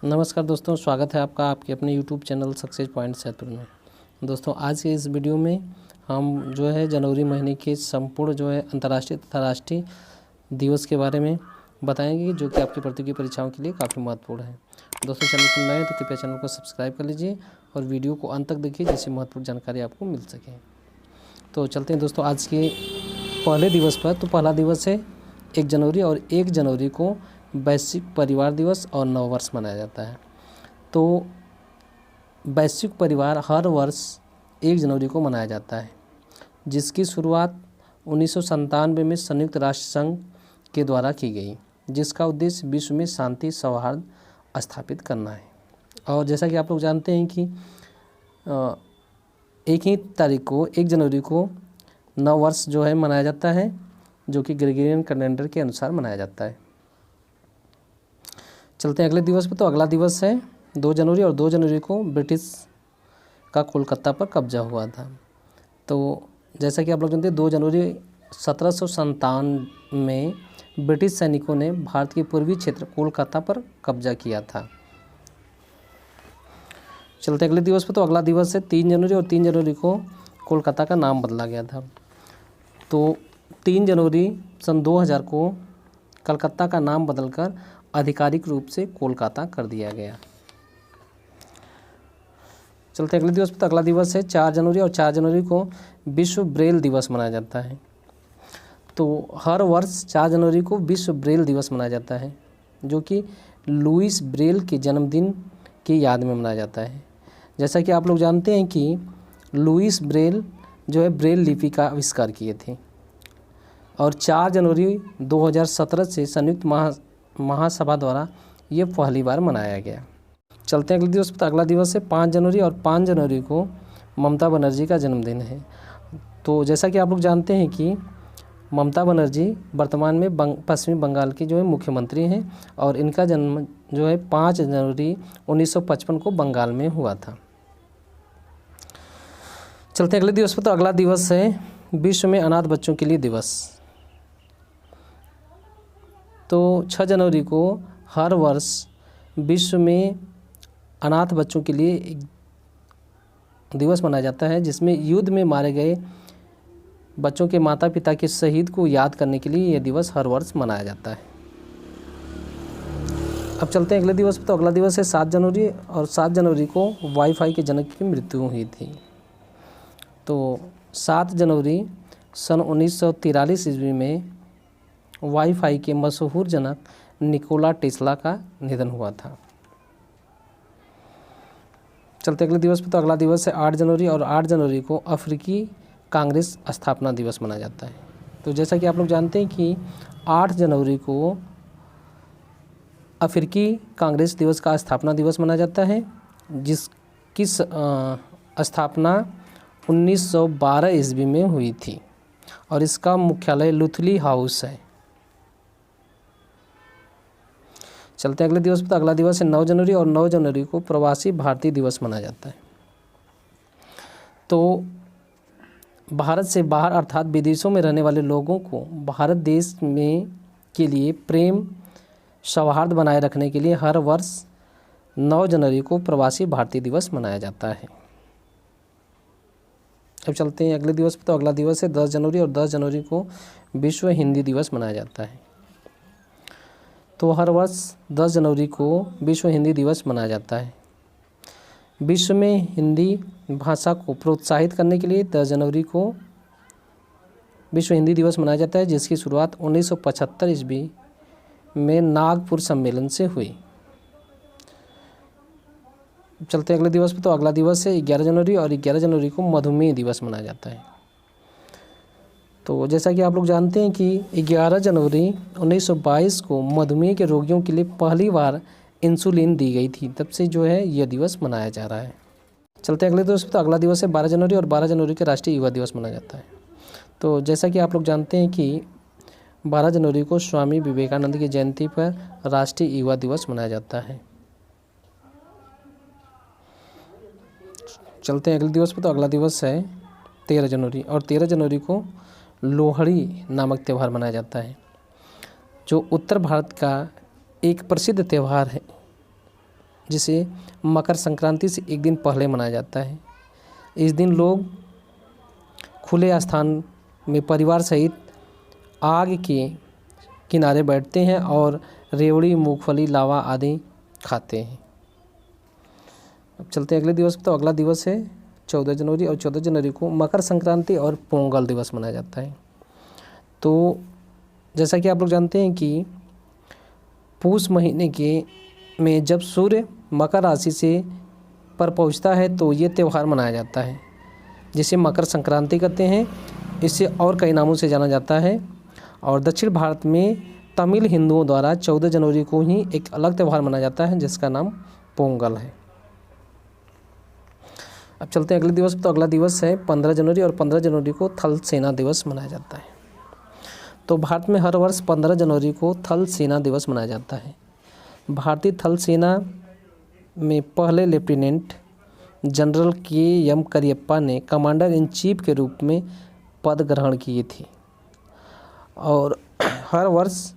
नमस्कार दोस्तों, स्वागत है आपका आपके अपने YouTube channel success point Saidpur में। दोस्तों, आज के इस वीडियो में हम जनवरी महीने के संपूर्ण अंतर्राष्ट्रीय तथा राष्ट्रीय दिवस के बारे में बताएंगे, जो कि आपकी प्रतियोगी परीक्षाओं के लिए काफ़ी महत्वपूर्ण है। दोस्तों, चैनल पर नए हैं तो कृपया चैनल को सब्सक्राइब कर लीजिए और वीडियो को अंत तक देखिए, जिससे महत्वपूर्ण जानकारी आपको मिल सके। तो चलते हैं दोस्तों आज के पहले दिवस पर। तो पहला दिवस है 1 जनवरी, और 1 जनवरी को वैश्विक परिवार दिवस और नववर्ष मनाया जाता है। तो वैश्विक परिवार हर वर्ष 1 जनवरी को मनाया जाता है, जिसकी शुरुआत 1997 में संयुक्त राष्ट्र संघ के द्वारा की गई, जिसका उद्देश्य विश्व में शांति सौहार्द स्थापित करना है। और जैसा कि आप लोग जानते हैं कि 1 जनवरी को नववर्ष मनाया जाता है, जो कि ग्रेगोरियन कैलेंडर के अनुसार मनाया जाता है। चलते हैं अगले दिवस पर। तो अगला दिवस है 2 जनवरी, और 2 जनवरी को ब्रिटिश का कोलकाता पर कब्जा हुआ था। तो जैसा कि आप लोग जानते हैं, 2 जनवरी 1757 में ब्रिटिश सैनिकों ने भारत के पूर्वी क्षेत्र कोलकाता पर कब्जा किया था। चलते अगले दिवस पर। तो अगला दिवस है 3 जनवरी, और 3 जनवरी को कोलकाता का नाम बदला गया था। तो 3 जनवरी सन 2000 को कलकत्ता का नाम बदलकर आधिकारिक रूप से कोलकाता कर दिया गया। चलते अगले दिवस पर। तो अगला दिवस है 4 जनवरी, और 4 जनवरी को विश्व ब्रेल दिवस मनाया जाता है। तो हर वर्ष 4 जनवरी को विश्व ब्रेल दिवस मनाया जाता है, जो कि लुईस ब्रेल के जन्मदिन की याद में मनाया जाता है। जैसा कि आप लोग जानते हैं कि लुईस ब्रेल ब्रेल लिपि का आविष्कार किए थे, और 4 जनवरी 2017 से संयुक्त महासभा द्वारा ये पहली बार मनाया गया। चलते हैं अगले दिवस पर। अगला दिवस है 5 जनवरी, और 5 जनवरी को ममता बनर्जी का जन्मदिन है। तो जैसा कि आप लोग जानते हैं कि ममता बनर्जी वर्तमान में पश्चिमी बंगाल की मुख्यमंत्री हैं, और इनका जन्म 5 जनवरी 1955 को बंगाल में हुआ था। चलते हैं अगले दिवस पर। तो अगला दिवस है विश्व में अनाथ बच्चों के लिए दिवस। तो 6 जनवरी को हर वर्ष विश्व में अनाथ बच्चों के लिए एक दिवस मनाया जाता है, जिसमें युद्ध में मारे गए बच्चों के माता पिता के शहीद को याद करने के लिए यह दिवस हर वर्ष मनाया जाता है। अब चलते हैं अगले दिवस पर। तो अगला दिवस है 7 जनवरी, और 7 जनवरी को वाईफाई के जनक की मृत्यु हुई थी। तो 7 जनवरी सन 1943 ईस्वी में वाईफाई के मशहूर जनक निकोला टेस्ला का निधन हुआ था। चलते अगले दिवस पर। तो अगला दिवस है 8 जनवरी, और 8 जनवरी को अफ्रीकी कांग्रेस स्थापना दिवस मनाया जाता है। तो जैसा कि आप लोग जानते हैं कि 8 जनवरी को अफ्रीकी कांग्रेस दिवस का स्थापना दिवस मनाया जाता है, जिसकी स्थापना 1912 ईस्वी में हुई थी, और इसका मुख्यालय लुथली हाउस है। चलते हैं अगले दिवस पर। तो अगला दिवस है 9 जनवरी, और 9 जनवरी को प्रवासी भारतीय दिवस मनाया जाता है। तो भारत से बाहर अर्थात विदेशों में रहने वाले लोगों को भारत देश में के लिए प्रेम सौहार्द बनाए रखने के लिए हर वर्ष 9 जनवरी को प्रवासी भारतीय दिवस मनाया जाता है। अब चलते हैं अगले दिवस पर। तो अगला दिवस है 10 जनवरी, और 10 जनवरी को विश्व हिंदी दिवस मनाया जाता है। तो हर वर्ष 10 जनवरी को विश्व हिंदी दिवस मनाया जाता है। विश्व में हिंदी भाषा को प्रोत्साहित करने के लिए 10 जनवरी को विश्व हिंदी दिवस मनाया जाता है, जिसकी शुरुआत 1975 ईस्वी में नागपुर सम्मेलन से हुई। चलते अगले दिवस पर। तो अगला दिवस है 11 जनवरी, और 11 जनवरी को मधुमेह दिवस मनाया जाता है। तो जैसा कि आप लोग जानते हैं कि 11 जनवरी 1922 को मधुमेह के रोगियों के लिए पहली बार इंसुलिन दी गई थी, तब से यह दिवस मनाया जा रहा है। चलते अगले दिवस पर। तो अगला दिवस है 12 जनवरी, और 12 जनवरी के राष्ट्रीय युवा दिवस मनाया जाता है। तो जैसा कि आप लोग जानते हैं कि 12 जनवरी को स्वामी विवेकानंद की जयंती पर राष्ट्रीय युवा दिवस मनाया जाता है। चलते हैं अगले दिवस पर। तो अगला दिवस है 13 जनवरी, और 13 जनवरी को लोहड़ी नामक त्यौहार मनाया जाता है, जो उत्तर भारत का एक प्रसिद्ध त्यौहार है। जिसे मकर संक्रांति से एक दिन पहले मनाया जाता है। इस दिन लोग खुले स्थान में परिवार सहित आग के किनारे बैठते हैं और रेवड़ी, मूंगफली, लावा आदि खाते हैं। अब चलते हैं अगले दिवस पर। तो अगला दिवस है 14 जनवरी, और 14 जनवरी को मकर संक्रांति और पोंगल दिवस मनाया जाता है। तो जैसा कि आप लोग जानते हैं कि पूष महीने में जब सूर्य मकर राशि से पर पहुंचता है तो ये त्यौहार मनाया जाता है, जिसे मकर संक्रांति कहते हैं। इसे और कई नामों से जाना जाता है। और दक्षिण भारत में तमिल हिंदुओं द्वारा 14 जनवरी को ही एक अलग त्यौहार मनाया जाता है, जिसका नाम पोंगल है। अब चलते हैं अगले दिवस पर। तो अगला दिवस है 15 जनवरी, और 15 जनवरी को थल सेना दिवस मनाया जाता है। तो भारत में हर वर्ष 15 जनवरी को थल सेना दिवस मनाया जाता है। भारतीय थल सेना में पहले लेफ्टिनेंट जनरल के करियप्पा ने कमांडर इन चीफ के रूप में पद ग्रहण किए थे। और हर वर्ष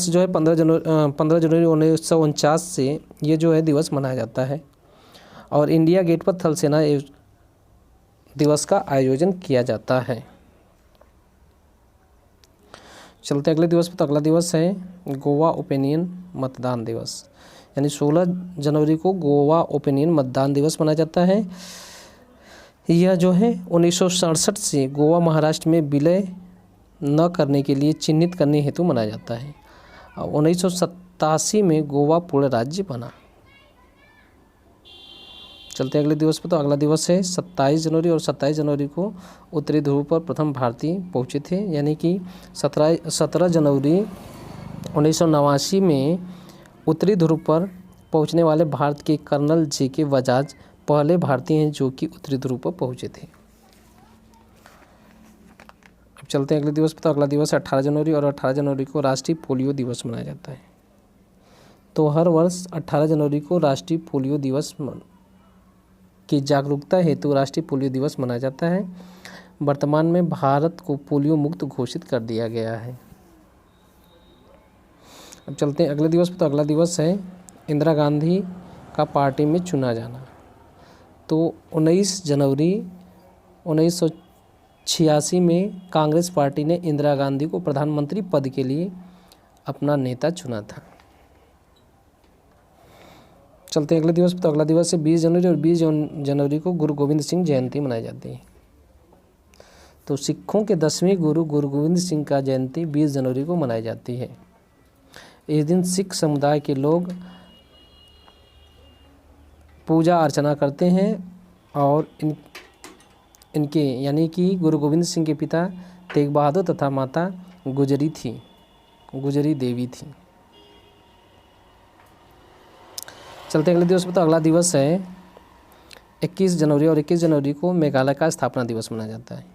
जो है 15 जनवरी 1949 से ये जो है दिवस मनाया जाता है। और इंडिया गेट पर थल सेना दिवस का आयोजन किया जाता है। चलते अगले दिवस पर। तो अगला दिवस है गोवा ओपिनियन मतदान दिवस, यानी 16 जनवरी को गोवा ओपिनियन मतदान दिवस मनाया जाता है। यह जो है 1967 से गोवा महाराष्ट्र में विलय न करने के लिए चिन्हित करने हेतु मनाया जाता है। 1987 में गोवा पूर्ण राज्य बना। चलते अगले दिवस पर। तो अगला दिवस है 27 जनवरी, और 27 जनवरी को उत्तरी ध्रुव पर प्रथम भारतीय पहुँचे थे, यानी कि 17 जनवरी 1989 में उत्तरी ध्रुव पर पहुंचने वाले भारत के कर्नल JK बजाज पहले भारतीय हैं जो कि उत्तरी ध्रुव पर पहुंचे थे। अब चलते हैं अगले दिवस पर। तो अगला दिवस है 18 जनवरी, और 18 जनवरी को राष्ट्रीय पोलियो दिवस मनाया जाता है। तो हर वर्ष 18 जनवरी को राष्ट्रीय पोलियो दिवस की जागरूकता हेतु राष्ट्रीय पोलियो दिवस मनाया जाता है। वर्तमान में भारत को पोलियो मुक्त घोषित कर दिया गया है। अब चलते हैं अगले दिवस पर। तो अगला दिवस है इंदिरा गांधी का पार्टी में चुना जाना। तो 19 जनवरी 1986 में कांग्रेस पार्टी ने इंदिरा गांधी को प्रधानमंत्री पद के लिए अपना नेता चुना था। चलते हैं अगले दिवस पर। तो अगला दिवस है 20 जनवरी, और 20 जनवरी को गुरु गोविंद सिंह जयंती मनाई जाती है। तो सिखों के 10वें गुरु गोविंद सिंह का जयंती 20 जनवरी को मनाई जाती है। इस दिन सिख समुदाय के लोग पूजा अर्चना करते हैं, और इनके यानी कि गुरु गोविंद सिंह के पिता तेग बहादुर तथा माता गुजरी देवी थी। चलते अगले दिवस पर। तो अगला दिवस है 21 जनवरी, और 21 जनवरी को मेघालय का स्थापना दिवस मनाया जाता है।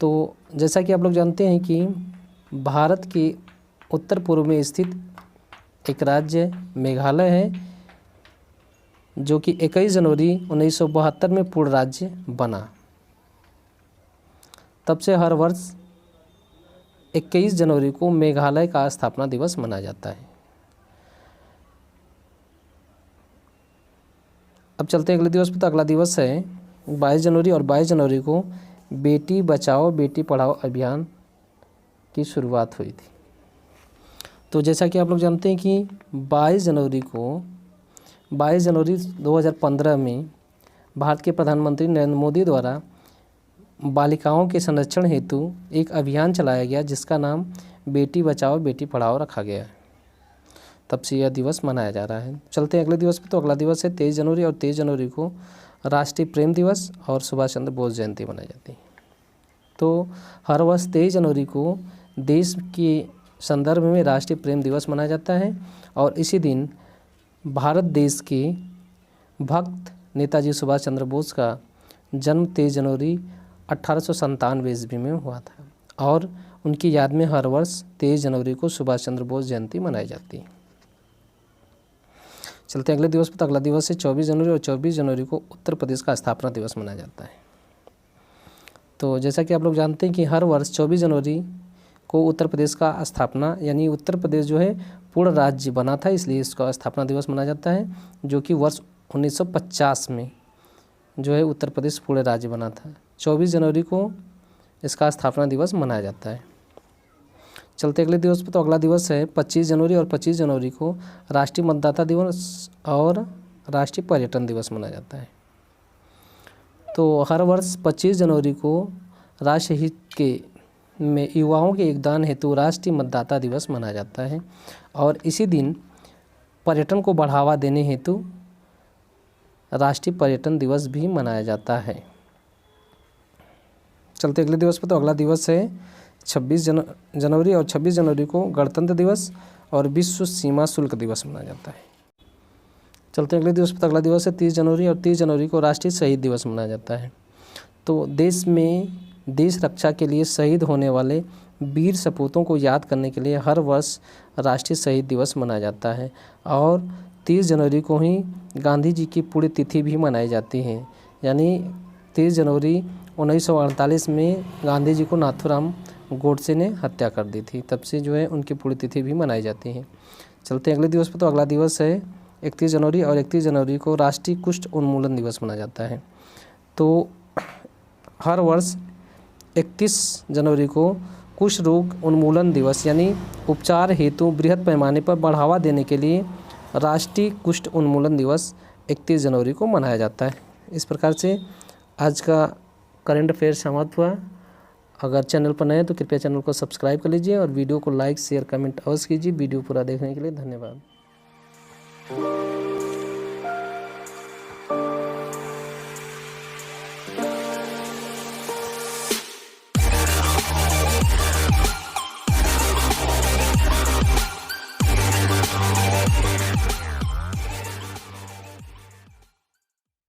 तो जैसा कि आप लोग जानते हैं कि भारत के उत्तर पूर्व में स्थित एक राज्य मेघालय है, जो कि 21 जनवरी 1972 में पूर्ण राज्य बना। तब से हर वर्ष 21 जनवरी को मेघालय का स्थापना दिवस मनाया जाता है। अब चलते हैं अगले दिवस पर। तो अगला दिवस है 22 जनवरी, और 22 जनवरी को बेटी बचाओ बेटी पढ़ाओ अभियान की शुरुआत हुई थी। तो जैसा कि आप लोग जानते हैं कि 22 जनवरी 2015 में भारत के प्रधानमंत्री नरेंद्र मोदी द्वारा बालिकाओं के संरक्षण हेतु एक अभियान चलाया गया, जिसका नाम बेटी बचाओ बेटी पढ़ाओ रखा गया है। तब से यह दिवस मनाया जा रहा है। चलते हैं अगले दिवस पर। तो अगला दिवस है 23 जनवरी, और 23 जनवरी को राष्ट्रीय प्रेम दिवस और सुभाष चंद्र बोस जयंती मनाई जाती है। तो हर वर्ष 23 जनवरी को देश के संदर्भ में राष्ट्रीय प्रेम दिवस मनाया जाता है, और इसी दिन भारत देश के भक्त नेताजी सुभाष चंद्र बोस का जन्म 23 जनवरी 1897 ईस्वी में हुआ था, और उनकी याद में हर वर्ष 23 जनवरी को सुभाष चंद्र बोस जयंती मनाई जाती है। चलते अगले दिवस पर। तो अगला दिवस है 24 जनवरी, और 24 जनवरी को उत्तर प्रदेश का स्थापना दिवस मनाया जाता है। तो जैसा कि आप लोग जानते हैं कि हर वर्ष 24 जनवरी को उत्तर प्रदेश का स्थापना, यानी उत्तर प्रदेश जो है पूर्ण राज्य बना था, इसलिए इसका स्थापना दिवस मनाया जाता है, जो कि वर्ष 1950 में जो है उत्तर प्रदेश पूर्ण राज्य बना था। 24 जनवरी को इसका स्थापना दिवस मनाया जाता है। चलते अगले दिवस पर, तो अगला दिवस है 25 जनवरी, और 25 जनवरी को राष्ट्रीय मतदाता दिवस और राष्ट्रीय पर्यटन दिवस मनाया जाता है। तो हर वर्ष 25 जनवरी को राष्ट्र हित के में युवाओं के योगदान हेतु राष्ट्रीय मतदाता दिवस मनाया जाता है, और इसी दिन पर्यटन को बढ़ावा देने हेतु राष्ट्रीय पर्यटन दिवस भी मनाया जाता है। चलते अगले दिवस पर, तो अगला दिवस है 26 जनवरी, और 26 जनवरी को गणतंत्र दिवस और विश्व सीमा शुल्क दिवस मनाया जाता है। चलते अगले दिवस पर, तो अगला दिवस है 30 जनवरी, और 30 जनवरी को राष्ट्रीय शहीद दिवस मनाया जाता है। तो देश में देश रक्षा के लिए शहीद होने वाले वीर सपूतों को याद करने के लिए हर वर्ष राष्ट्रीय शहीद दिवस मनाया जाता है, और 30 जनवरी को ही गांधी जी की पुण्यतिथि भी मनाई जाती है। यानी 30 जनवरी 1948 में गांधी जी को नाथूराम गोडसे ने हत्या कर दी थी, तब से जो है उनकी पुण्यतिथि भी मनाई जाती है। चलते अगले दिवस पर, तो अगला दिवस है 31 जनवरी, और 31 जनवरी को राष्ट्रीय कुष्ठ उन्मूलन दिवस मनाया जाता है। तो हर वर्ष 31 जनवरी को कुष्ठ रोग उन्मूलन दिवस यानी उपचार हेतु बृहद पैमाने पर बढ़ावा देने के लिए राष्ट्रीय कुष्ठ उन्मूलन दिवस 31 जनवरी को मनाया जाता है। इस प्रकार से आज का करंट अफेयर समाप्त हुआ। अगर चैनल पर नए हैं तो कृपया चैनल को सब्सक्राइब कर लीजिए, और वीडियो को लाइक शेयर कमेंट अवश्य कीजिए। वीडियो पूरा देखने के लिए धन्यवाद।